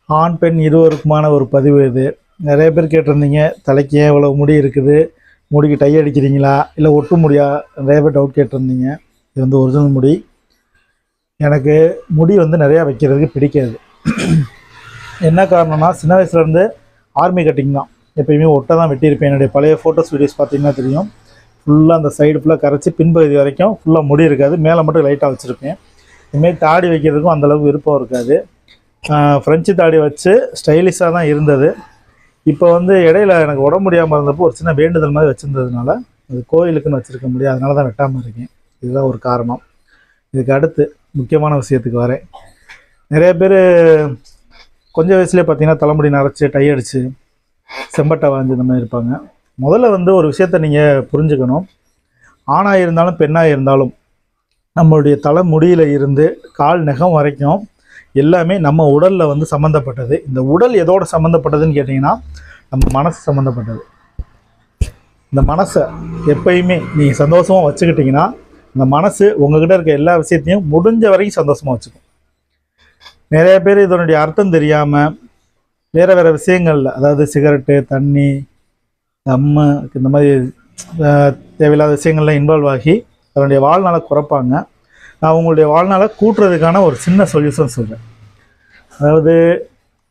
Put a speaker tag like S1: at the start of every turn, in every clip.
S1: ஆண் பெண் இருவருக்குமான ஒரு பதிவு இது. நிறைய பேர் கேட்டிருந்தீங்க, தலைக்கு ஏன் இவ்வளோ முடி இருக்குது, முடிக்கு டை அடிக்கிறீங்களா இல்லை ஒட்டு முடியா, நிறைய பேர் டவுட் கேட்டிருந்தீங்க. இது வந்து ஒரிஜினல் முடி. எனக்கு முடி வந்து நிறையா வைக்கிறதுக்கு பிடிக்காது. என்ன காரணம்னா, சின்ன வயசுலேருந்து ஆர்மி கட்டிங் தான், எப்பயுமே ஒட்டை தான் வெட்டியிருப்பேன். என்னுடைய பழைய ஃபோட்டோஸ் வீடியோஸ் பார்த்திங்கன்னா தெரியும். ஃபுல்லாக அந்த சைடு ஃபுல்லாக கரைச்சி பின்பகுதி வரைக்கும் ஃபுல்லாக முடி இருக்காது, மேலே மட்டும் லைட்டாக வச்சுருப்பேன். இதுமாரி தாடி வைக்கிறதுக்கும் அந்தளவுக்கு விருப்பம் இருக்காது. ஃப்ரெஞ்சு தாடி வச்சு ஸ்டைலிஷாக தான் இருந்தது. இப்போ வந்து இடையில எனக்கு உடம்பு முடியாமல் இருந்தப்போ ஒரு சின்ன வேண்டுதல் மாதிரி வச்சுருந்ததுனால அது கோயிலுக்குன்னு வச்சுருக்க முடியாது, அதனால தான் வெட்டாமல் இருக்கேன். இதுதான் ஒரு காரணம். இதுக்கு அடுத்து முக்கியமான விஷயத்துக்கு வரேன். நிறைய பேர் கொஞ்சம் வயசுலேயே பார்த்தீங்கன்னா தலைமுடி நரைச்சி டை அடித்து செம்பட்டை வாங்கி இந்த மாதிரி இருப்பாங்க. முதல்ல வந்து ஒரு விஷயத்தை நீங்கள் புரிஞ்சுக்கணும். ஆணாக இருந்தாலும் பெண்ணாக இருந்தாலும் நம்மளுடைய தலைமுடியில் இருந்து கால் நகம் வரைக்கும் எல்லாமே நம்ம உடலில் வந்து சம்மந்தப்பட்டது. இந்த உடல் எதோட சம்மந்தப்பட்டதுன்னு கேட்டிங்கன்னா நம்ம மனசு சம்மந்தப்பட்டது. இந்த மனசை எப்பயுமே நீங்கள் சந்தோஷமாக வச்சுக்கிட்டிங்கன்னா இந்த மனசு உங்கள்கிட்ட இருக்க எல்லா விஷயத்தையும் முடிஞ்ச வரைக்கும் சந்தோஷமாக வச்சுக்கும். நிறைய பேர் இதனுடைய அர்த்தம் தெரியாமல் வேறு விஷயங்களில், அதாவது சிகரெட்டு, தண்ணி, தம்மு, இந்த மாதிரி தேவையில்லாத விஷயங்கள்லாம் இன்வால்வ் ஆகி அதனுடைய வாழ்நாளை குறைப்பாங்க. நான் உங்களுடைய வாழ்நாளை கூட்டுறதுக்கான ஒரு சின்ன சொல்யூஷன் சொல்கிறேன். அதாவது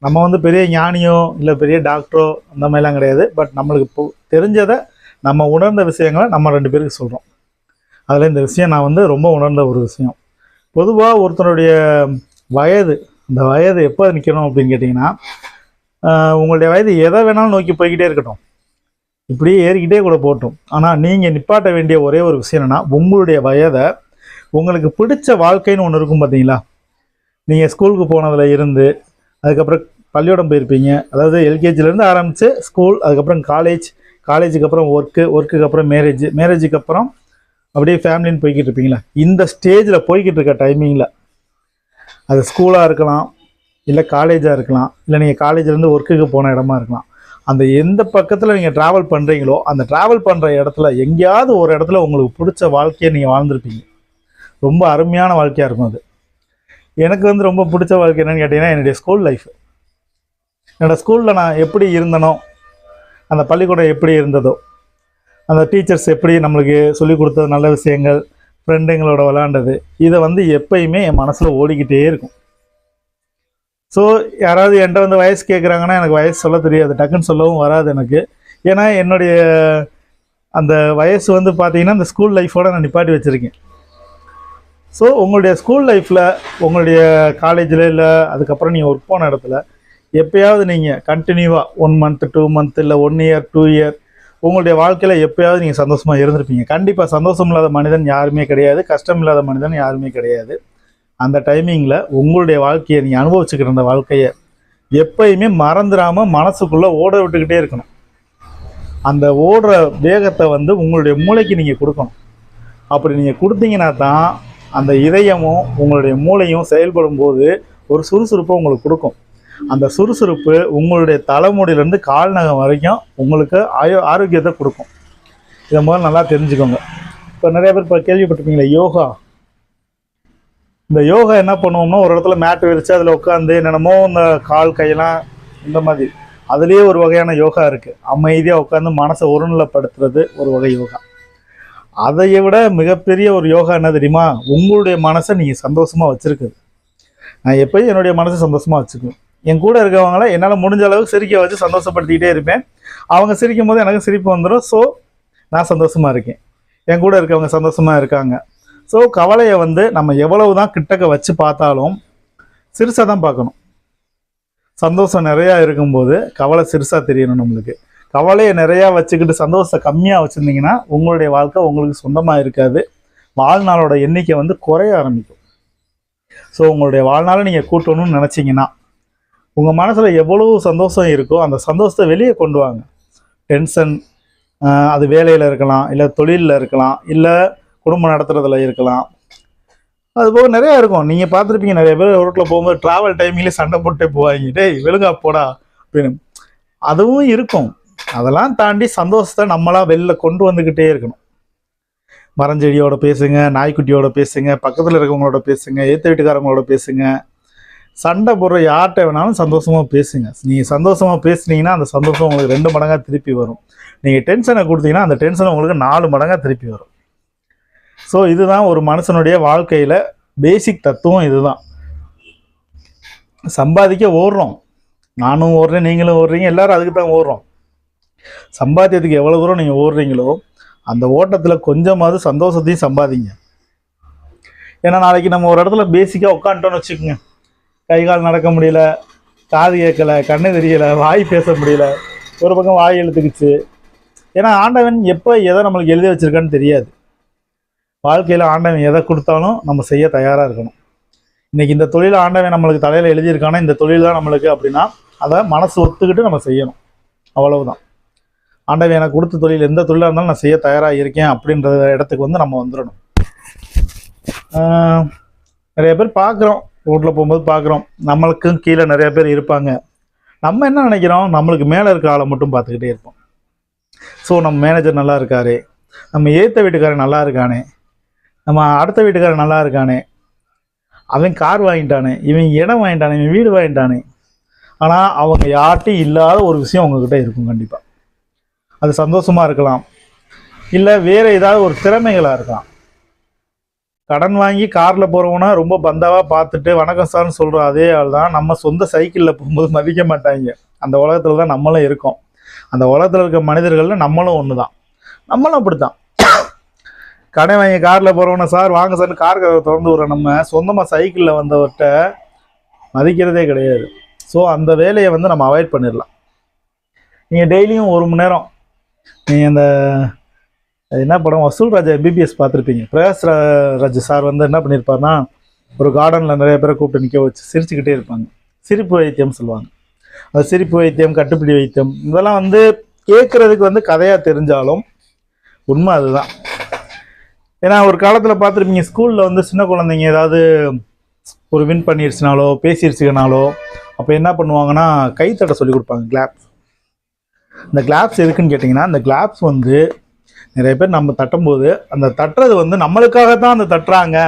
S1: நம்ம வந்து பெரிய ஞானியோ இல்லை பெரிய டாக்டரோ அந்த மாதிரிலாம் கிடையாது. பட் நம்மளுக்கு இப்போ தெரிஞ்சதை, நம்ம உணர்ந்த விஷயங்களை நம்ம 2 பேருக்கு சொல்கிறோம். அதில் இந்த விஷயம் நான் வந்து ரொம்ப உணர்ந்த ஒரு விஷயம். பொதுவாக ஒருத்தருடைய வயது, அந்த வயது எப்போ நிற்கணும் அப்படின்னு கேட்டிங்கன்னா, உங்களுடைய வயது எதை வேணாலும் நோக்கி போய்கிட்டே இருக்கட்டும், இப்படியே ஏறிக்கிட்டே கூட போட்டோம். ஆனால் நீங்கள் நிப்பாட்ட வேண்டிய ஒரே ஒரு விஷயம் என்னென்னா, உங்களுடைய வயதை உங்களுக்கு பிடிச்ச வாழ்க்கைன்னு ஒன்று இருக்கும் பார்த்தீங்களா. நீங்கள் ஸ்கூலுக்கு போனதில் இருந்து அதுக்கப்புறம் பள்ளிக்கூடம் போயிருப்பீங்க. அதாவது எல்கேஜிலேருந்து ஆரம்பித்து ஸ்கூல், அதுக்கப்புறம் காலேஜுக்கு அப்புறம் ஒர்க்குக்கு அப்புறம் மேரேஜுக்கு அப்புறம் அப்படியே ஃபேமிலின்னு போய்கிட்டு இருப்பீங்களா. இந்த ஸ்டேஜில் போய்கிட்டு இருக்க டைமிங்கில், அது ஸ்கூலாக இருக்கலாம், இல்லை காலேஜாக இருக்கலாம், இல்லை நீங்கள் காலேஜ்லேருந்து ஒர்க்குக்கு போன இடமா இருக்கலாம். அந்த எந்த பக்கத்தில் நீங்கள் ட்ராவல் பண்ணுறீங்களோ அந்த ட்ராவல் பண்ணுற இடத்துல எங்கேயாவது ஒரு இடத்துல உங்களுக்கு பிடிச்ச வாழ்க்கையை நீங்கள் வாழ்ந்துருப்பீங்க. ரொம்ப அருமையான வாழ்க்கையாக இருக்கும் அது. எனக்கு வந்து ரொம்ப பிடிச்ச வாழ்க்கை என்னென்னு கேட்டிங்கன்னா, என்னுடைய ஸ்கூல் லைஃப். என்னோடய ஸ்கூலில் நான் எப்படி இருந்தனோ, அந்த பள்ளிக்கூடம் எப்படி இருந்ததோ, அந்த டீச்சர்ஸ் எப்படி நம்மளுக்கு சொல்லிக் கொடுத்தது, நல்ல விஷயங்கள், ஃப்ரெண்டுங்களோட விளாண்டது, இதை வந்து எப்பயுமே என் மனசில் ஓடிக்கிட்டே இருக்கும். ஸோ யாராவது என்கிட்ட வந்து வயசு கேட்குறாங்கன்னா எனக்கு வயசு சொல்ல தெரியாது, டக்குன்னு சொல்லவும் வராது எனக்கு. ஏன்னா என்னுடைய அந்த வயசு வந்து பார்த்திங்கன்னா அந்த ஸ்கூல் லைஃபோடு நான் நிப்பாட்டி வச்சுருக்கேன். ஸோ உங்களுடைய ஸ்கூல் லைஃப்பில், உங்களுடைய காலேஜில், இல்லை அதுக்கப்புறம் நீங்கள் ஒர்க் போன இடத்துல எப்போயாவது நீங்கள் கண்டினியூவாக 1 மந்த் 2 மந்த் இல்லை 1 இயர் 2 இயர் உங்களுடைய வாழ்க்கையில் எப்போயாவது நீங்கள் சந்தோஷமாக இருந்திருப்பீங்க. கண்டிப்பாக சந்தோஷம் இல்லாத மனிதன் யாருமே கிடையாது, கஷ்டம் இல்லாத மனிதன் யாருமே கிடையாது. அந்த டைமிங்கில் உங்களுடைய வாழ்க்கையை நீங்கள் அனுபவிச்சுக்கிட்டு இருந்த வாழ்க்கையை எப்பயுமே மறந்துடாமல் மனசுக்குள்ளே ஓட விட்டுக்கிட்டே இருக்கணும். அந்த ஓடுற வேகத்தை வந்து உங்களுடைய மூளைக்கு நீங்கள் கொடுக்கணும். அப்படி நீங்கள் கொடுத்தீங்கன்னா தான் அந்த இதயமும் உங்களுடைய மூளையும் செயல்படும் போது ஒரு சுறுசுறுப்பை உங்களுக்கு கொடுக்கும். அந்த சுறுசுறுப்பு உங்களுடைய தலைமுடியிலேருந்து கால் நகம் வரைக்கும் உங்களுக்கு ஆரோக்கியத்தை கொடுக்கும். இதை முதல்ல நல்லா தெரிஞ்சுக்கோங்க. இப்போ நிறைய பேர் இப்போ கேள்விப்பட்டிருப்பீங்களா யோகா. இந்த யோகா என்ன பண்ணுவோம்னா, ஒரு இடத்துல மேட்டு விரித்து அதில் உட்காந்து என்னென்னமோ இந்த கால் கையெல்லாம் இந்த மாதிரி, அதுலேயே ஒரு வகையான யோகா இருக்குது. அமைதியாக உட்காந்து மனசை ஒருநிலைப்படுத்துறது ஒரு வகை யோகா. அதை விட மிகப்பெரிய ஒரு யோகா என்ன தெரியுமா, உங்களுடைய மனசை நீங்கள் சந்தோஷமாக வச்சுருக்குது. நான் எப்போயும் என்னுடைய மனசை சந்தோஷமாக வச்சுக்குவேன். என் கூட இருக்கவங்கள என்னால் முடிஞ்ச அளவுக்கு சிரிக்க வச்சு சந்தோஷப்படுத்திக்கிட்டே இருப்பேன். அவங்க சிரிக்கும் போது எனக்கு சிரிப்பு வந்துடும். ஸோ நான் சந்தோஷமாக இருக்கேன், என் கூட இருக்கவங்க சந்தோஷமாக இருக்காங்க. ஸோ கவலையை வந்து நம்ம எவ்வளவு தான் கிட்டக்க வச்சு பார்த்தாலும் சிறுசாக தான் பார்க்கணும். சந்தோஷம் நிறையா இருக்கும்போது கவலை சிறுசாக தெரியணும் நம்மளுக்கு. கவலையை நிறையா வச்சுக்கிட்டு சந்தோஷத்தை கம்மியாக வச்சுருந்தீங்கன்னா உங்களுடைய வாழ்க்கை உங்களுக்கு சொந்தமாக இருக்காது. வாழ்நாளோட எண்ணிக்கை வந்து குறைய ஆரம்பிக்கும். ஸோ உங்களுடைய வாழ்நாளை நீங்கள் கூட்டணும்னு நினச்சிங்கன்னா உங்கள் மனசில் எவ்வளோ சந்தோஷம் இருக்கோ அந்த சந்தோஷத்தை வெளியே கொண்டு வாங்க. டென்ஷன், அது வேலையில் இருக்கலாம், இல்லை தொழிலில் இருக்கலாம், இல்லை குடும்பம் நடத்துறதுல இருக்கலாம், அதுபோக நிறையா இருக்கும். நீங்கள் பார்த்துருப்பீங்க, நிறைய பேர் ரோட்டில் போகும்போது ட்ராவல் டைமிங்லேயே சண்டை போட்டே போவாங்க, டேய் வெளுங்கா போடா அப்படின்னு. அதுவும் இருக்கும். அதெல்லாம் தாண்டி சந்தோஷத்தை நம்மளாக வெளில கொண்டு வந்துக்கிட்டே இருக்கணும். மரஞ்செடியோட பேசுங்க, நாய்க்குட்டியோட பேசுங்க, பக்கத்தில் இருக்கவங்களோட பேசுங்க, ஏற்ற வீட்டுக்காரங்களோட பேசுங்க, சண்டை போடுற யார்கிட்ட வேணாலும் சந்தோஷமாக பேசுங்க. நீங்கள் சந்தோஷமாக பேசுனீங்கன்னா அந்த சந்தோஷம் உங்களுக்கு 2 மடங்காக திருப்பி வரும். நீங்கள் டென்ஷனை கொடுத்தீங்கன்னா அந்த டென்ஷன் உங்களுக்கு 4 மடங்காக திருப்பி வரும். ஸோ இதுதான் ஒரு மனுஷனுடைய வாழ்க்கையில் பேசிக் தத்துவம். இதுதான். சம்பாதிக்க ஓடுறோம், நானும் ஓடுறேன், நீங்களும் ஓடுறீங்க, எல்லாரும் அதுக்கு தான் ஓடுறோம். சம்பாத்தியத்துக்கு எவ்வளோ தூரம் நீங்கள் ஓடுறீங்களோ அந்த ஓட்டத்தில் கொஞ்சமாவது சந்தோஷத்தையும் சம்பாதிங்க. ஏன்னா நாளைக்கு நம்ம ஒரு இடத்துல பேசிக்காக உட்காந்துட்டோன்னு வச்சுக்கோங்க, கை கால் நடக்க முடியல, காது கேட்கலை, கண்ணு தெரியலை, வாய் பேச முடியல, ஒரு பக்கம் வாய் இழுத்துக்குச்சு. ஏன்னா ஆண்டவன் எப்போ எதை நம்மளுக்கு எழுதி வச்சுருக்கான்னு தெரியாது. வாழ்க்கையில் ஆண்டவன் எதை கொடுத்தாலும் நம்ம செய்ய தயாராக இருக்கணும். இன்றைக்கி இந்த தொழில் ஆண்டவன் நம்மளுக்கு தலையில் எழுதியிருக்கானா இந்த தொழில் தான் நம்மளுக்கு அப்படின்னா அதை மனசு ஒத்துக்கிட்டு நம்ம செய்யணும். அவ்வளவுதான். ஆண்டவன் எனக்கு கொடுத்த தொழில் எந்த தொழிலாக இருந்தாலும் நான் செய்ய தயாராக இருக்கேன் அப்படின்ற இடத்துக்கு வந்து நம்ம வந்துடணும். நிறைய பேர் பார்க்குறோம், ரோட்டில் போகும்போது பார்க்குறோம், நம்மளுக்கும் கீழே நிறைய பேர் இருப்பாங்க. நம்ம என்ன நினைக்கிறோம், நம்மளுக்கு மேலே இருக்க ஆளை மட்டும் பார்த்துக்கிட்டே இருப்போம். ஸோ நம்ம மேனேஜர் நல்லா இருக்காரு, நம்ம ஏற்ற வீட்டுக்காரன் நல்லா இருக்கானே, நம்ம அடுத்த வீட்டுக்காரன் நல்லா இருக்கானே, அவன் கார் வாங்கிட்டானே, இவன் இடம் வாங்கிட்டானே, இவன் வீடு வாங்கிட்டானே. ஆனால் அவங்க யார்ட்டையும் இல்லாத ஒரு விஷயம் அவங்கக்கிட்ட இருக்கும். கண்டிப்பாக அது சந்தோஷமாக இருக்கலாம், இல்லை வேறு ஏதாவது ஒரு திறமைகளாக இருக்கலாம். கடன் வாங்கி காரில் போகிறவனா ரொம்ப பந்தாவாக பார்த்துட்டு வணக்கம் சார்னு சொல்கிற அதே ஆள் தான் நம்ம சொந்த சைக்கிளில் போகும்போது மதிக்க மாட்டாங்க. அந்த உலகத்தில் தான் நம்மளும் இருக்கோம். அந்த உலகத்தில் இருக்க மனிதர்களில் நம்மளும் ஒன்று தான். நம்மளும் அப்படி தான். கடன் வாங்கி காரில் போகிறவன சார் வாங்க சார்னு கார் கதவை திறந்து விடுற நம்ம சொந்தமாக சைக்கிளில் வந்தவர்கிட்ட மதிக்கிறதே கிடையாது. ஸோ அந்த வேலையை வந்து நம்ம அவாய்ட் பண்ணிடலாம். நீங்கள் டெய்லியும் 1 மணி நேரம் நீங்கள் அந்த என்ன படம் வசூல் ராஜா எம்பிபிஎஸ் பார்த்துருப்பீங்க. பிரகாஷ் ராஜ் சார் வந்து என்ன பண்ணியிருப்பார்னா, ஒரு கார்டனில் நிறைய பேரை கூப்பிட்டு நிற்க வச்சு சிரிச்சுக்கிட்டே இருப்பாங்க. சிரிப்பு வைத்தியம் சொல்லுவாங்க. அந்த சிரிப்பு வைத்தியம், கட்டுப்பிடி வைத்தியம், இதெல்லாம் வந்து கேட்குறதுக்கு வந்து கதையாக தெரிஞ்சாலும் உண்மை அதுதான். ஏன்னா ஒரு காலத்தில் பார்த்துருப்பீங்க, ஸ்கூலில் வந்து சின்ன குழந்தைங்க ஏதாவது ஒரு வின் பண்ணிடுச்சுனாலோ பேசிடுச்சுனாலோ அப்போ என்ன பண்ணுவாங்கன்னா கைத்தட்ட சொல்லி கொடுப்பாங்க, கிளாப்ஸ். இந்த கிளாப்ஸ் எதுக்குன்னு கேட்டிங்கன்னா, அந்த கிளாப்ஸ் வந்து நிறைய பேர் நம்ம தட்டும்போது அந்த தட்டுறது வந்து நம்மளுக்காகத்தான் அந்த தட்டுறாங்க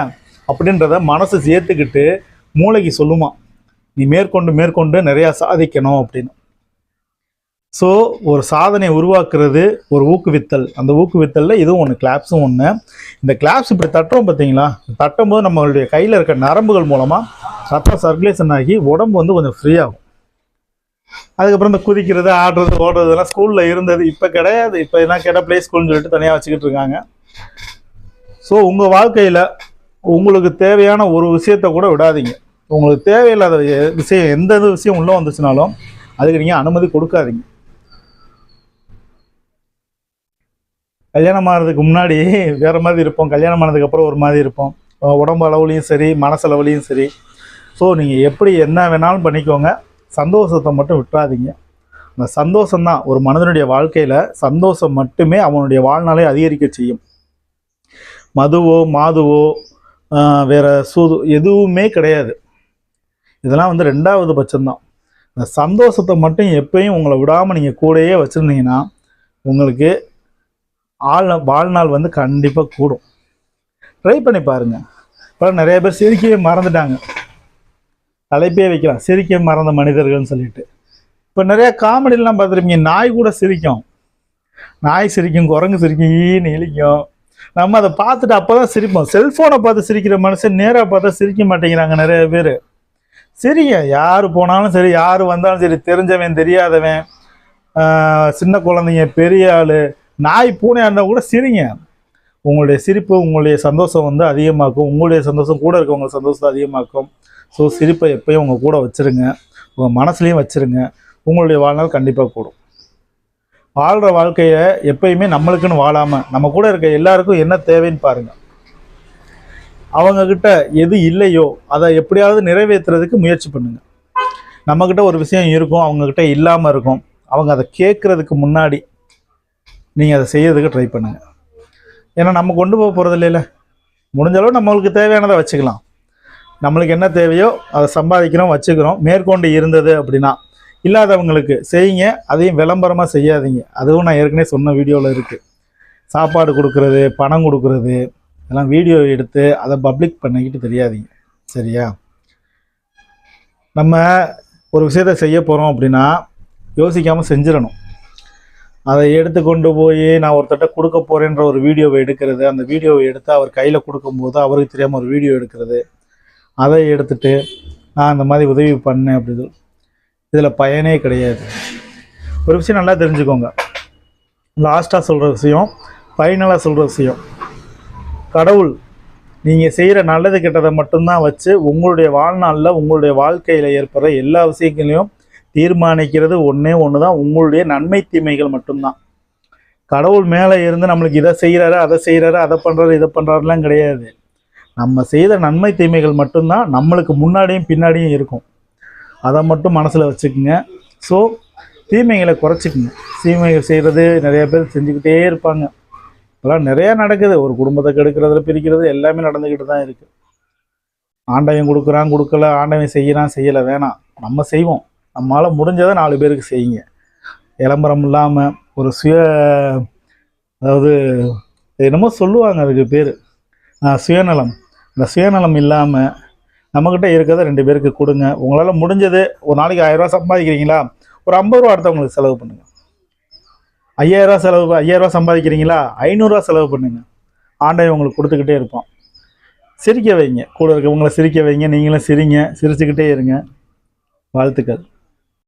S1: அப்படின்றத மனசு சேர்த்துக்கிட்டு மூளைக்கு சொல்லுமா, நீ மேற்கொண்டு நிறையா சாதிக்கணும் அப்படின்னு. ஸோ ஒரு சாதனை உருவாக்குறது ஒரு ஊக்குவித்தல். அந்த ஊக்குவித்தலில் இதுவும் ஒன்று, கிளாப்ஸும் ஒன்று. இந்த கிளாப்ஸ் இப்படி தட்டுறோம் பார்த்தீங்களா, தட்டும்போது நம்மளுடைய கையில் இருக்க நரம்புகள் மூலமாக ரத்தம் சர்க்குலேஷன் ஆகி உடம்பு வந்து கொஞ்சம் ஃப்ரீயாகும். அதுக்கப்புறம் இந்த குதிக்கிறது, ஆடுறது, ஓடுறதுலாம் ஸ்கூலில் இருந்தது, இப்போ கிடையாது. இப்போ என்ன கேட்டால் ப்ளே ஸ்கூல்னு சொல்லிட்டு தனியாக வச்சுக்கிட்டு இருக்காங்க. ஸோ உங்கள் வாழ்க்கையில் உங்களுக்கு தேவையான ஒரு விஷயத்தை கூட விடாதீங்க. உங்களுக்கு தேவையில்லாத விஷயம் எந்த விஷயம் உள்ளே வந்துச்சுனாலும் அதுக்கு நீங்கள் அனுமதி கொடுக்காதீங்க. கல்யாணம் ஆகிறதுக்கு முன்னாடி வேறு மாதிரி இருப்போம், கல்யாணம் ஆனதுக்கப்புறம் ஒரு மாதிரி இருப்போம், உடம்பு அளவுலையும் சரி மனசளவுலையும் சரி. ஸோ நீங்கள் எப்படி என்ன வேணாலும் பண்ணிக்கோங்க, சந்தோஷத்தை மட்டும் விட்டுறாதீங்க. அந்த சந்தோஷம்தான் ஒரு மனிதனுடைய வாழ்க்கையில், சந்தோஷம் மட்டுமே அவனுடைய வாழ்நாளை அதிகரிக்க செய்யும். மதுவோ மாதுவோ வேறு சூது எதுவுமே கிடையாது. இதெல்லாம் வந்து 2வது பட்சம்தான். இந்த சந்தோஷத்தை மட்டும் எப்பயும் உங்களை விடாமல் நீங்கள் கூடயே வச்சுருந்தீங்கன்னா உங்களுக்கு வாழ்நாள் வந்து கண்டிப்பாக கூடும். ட்ரை பண்ணி பாருங்கள். இப்போ நிறைய பேர் சிரிக்கவே மறந்துட்டாங்க, தலைப்பே வைக்கலாம், சிரிக்க மறந்த மனிதர்கள்னு சொல்லிட்டு. இப்போ நிறையா காமெடிலாம் பார்த்துருப்பீங்க, நாய் கூட சிரிக்கும், நாய் சிரிக்கும், குரங்கு சிரிக்கும், ஈன்னு இழிக்கும். நம்ம அதை பார்த்துட்டு அப்போ தான் சிரிப்போம். செல்ஃபோனை பார்த்து சிரிக்கிற மனுஷன் நேராக பார்த்தா சிரிக்க மாட்டேங்கிறாங்க நிறைய பேர். சரிங்க, யார் போனாலும் சரி, யார் வந்தாலும் சரி, தெரிஞ்சவன் தெரியாதவன், சின்ன குழந்தைங்க, பெரிய ஆள், நாய் பூனையாக இருந்தால் கூட சிரிங்க. உங்களுடைய சிரிப்பு உங்களுடைய சந்தோஷம் வந்து அதிகமாக்கும், உங்களுடைய சந்தோஷம் கூட இருக்கவங்க சந்தோஷத்தை அதிகமாக்கும். ஸோ சிரிப்பை எப்பயும் உங்கள் கூட வச்சுருங்க, உங்கள் மனசுலையும் வச்சுருங்க. உங்களுடைய வாழ்நாள் கண்டிப்பாக கூடும். வாழ்கிற வாழ்க்கையை எப்பயுமே நம்மளுக்குன்னு வாழாமல் நம்ம கூட இருக்க எல்லாருக்கும் என்ன தேவைன்னு பாருங்கள். அவங்கக்கிட்ட எது இல்லையோ அதை எப்படியாவது நிறைவேற்றுறதுக்கு முயற்சி பண்ணுங்கள். நம்மக்கிட்ட ஒரு விஷயம் இருக்கும், அவங்கக்கிட்ட இல்லாமல் இருக்கும். அவங்க அதை கேட்குறதுக்கு முன்னாடி நீங்கள் அதை செய்யறதுக்கு ட்ரை பண்ணுங்கள். ஏன்னா நம்ம கொண்டு போக போகிறது இல்லைல்ல. முடிஞ்சளவு நம்மளுக்கு தேவையானதை வச்சுக்கலாம். நம்மளுக்கு என்ன தேவையோ அதை சம்பாதிக்கிறோம், வச்சுக்கிறோம். மேற்கொண்டு இருந்தது அப்படின்னா இல்லாதவங்களுக்கு செய்யுங்க, அதையும் விளம்பரமாக செய்யாதீங்க. அதுவும் நான் ஏற்கனவே சொன்ன வீடியோவில் இருக்குது. சாப்பாடு கொடுக்குறது, பணம் கொடுக்குறது, இதெல்லாம் வீடியோ எடுத்து அதை பப்ளிக் பண்ணிக்கிட்டு தெரியாதீங்க, சரியா? நம்ம ஒரு விஷயத்தை செய்ய போகிறோம் அப்படின்னா யோசிக்காமல் செஞ்சிடணும். அதை எடுத்து கொண்டு போய் நான் ஒருத்தட்ட கொடுக்க போகிறேன்ற ஒரு வீடியோவை எடுக்கிறது, அந்த வீடியோவை எடுத்து அவர் கையில் கொடுக்கும்போது அவருக்கு தெரியாமல் ஒரு வீடியோ எடுக்கிறது, அதை எடுத்துட்டு நான் இந்த மாதிரி உதவி பண்ணேன் அப்படி இதில் பயனே கிடையாது. ஒரு விஷயம் நல்லா தெரிஞ்சுக்கோங்க. லாஸ்ட்டாக சொல்கிற விஷயம், ஃபைனலாக சொல்கிற விஷயம், கடவுள் நீங்கள் செய்கிற நல்லது கெட்டதை மட்டும்தான் வச்சு உங்களுடைய வாழ்நாளில் உங்களுடைய வாழ்க்கையில் ஏற்படுற எல்லா விஷயங்களையும் தீர்மானிக்கிறது ஒன்றே ஒன்று தான், உங்களுடைய நன்மை தீமைகள் மட்டும்தான். கடவுள் மேலே இருந்து நம்மளுக்கு இதை செய்கிறாரு, அதை செய்கிறாரு, அதை பண்ணுறாரு, இதை பண்ணுறாருலாம் கிடையாது. நம்ம செய்த நன்மை தீமைகள் மட்டும்தான் நம்மளுக்கு முன்னாடியும் பின்னாடியும் இருக்கும். அதை மட்டும் மனசில் வச்சுக்கோங்க. ஸோ தீமைகளை குறைச்சிக்கங்க. தீமைகள் செய்கிறது நிறைய பேர் செஞ்சுக்கிட்டே இருப்பாங்க. இப்போலாம் நிறையா நடக்குது. ஒரு குடும்பத்தை கெடுக்கிறதுல பிரிக்கிறது எல்லாமே நடந்துக்கிட்டு தான் இருக்குது. ஆண்டவன் கொடுக்குறான், கொடுக்கல, ஆண்டவன் செய்கிறான், செய்யலை, வேணாம், நம்ம செய்வோம். நம்மளால் முடிஞ்சதை 4 பேருக்கு செய்யுங்க. விளம்பரம் இல்லாமல் ஒரு அதாவது என்னமோ சொல்லுவாங்க, அதுக்கு பேர் சுயநலம். இந்த சுயநலம் இல்லாமல் நம்மக்கிட்ட இருக்கிறத 2 பேருக்கு கொடுங்க. உங்களால் முடிஞ்சது. ஒரு நாளைக்கு 1000 ரூபா சம்பாதிக்கிறீங்களா, ஒரு 50 ரூபா அடுத்தவங்களுக்கு செலவு பண்ணுங்கள். 5000 ரூபா சம்பாதிக்கிறீங்களா, 500 ரூபா செலவு பண்ணுங்கள். ஆண்டவன் உங்களுக்கு கொடுத்துக்கிட்டே இருப்பான். சிரிக்க வைங்க, கூட இருக்கவங்களை சிரிக்க வைங்க, நீங்களும் சிரிங்க, சிரிச்சுக்கிட்டே இருங்க. வாழ்த்துக்கள்.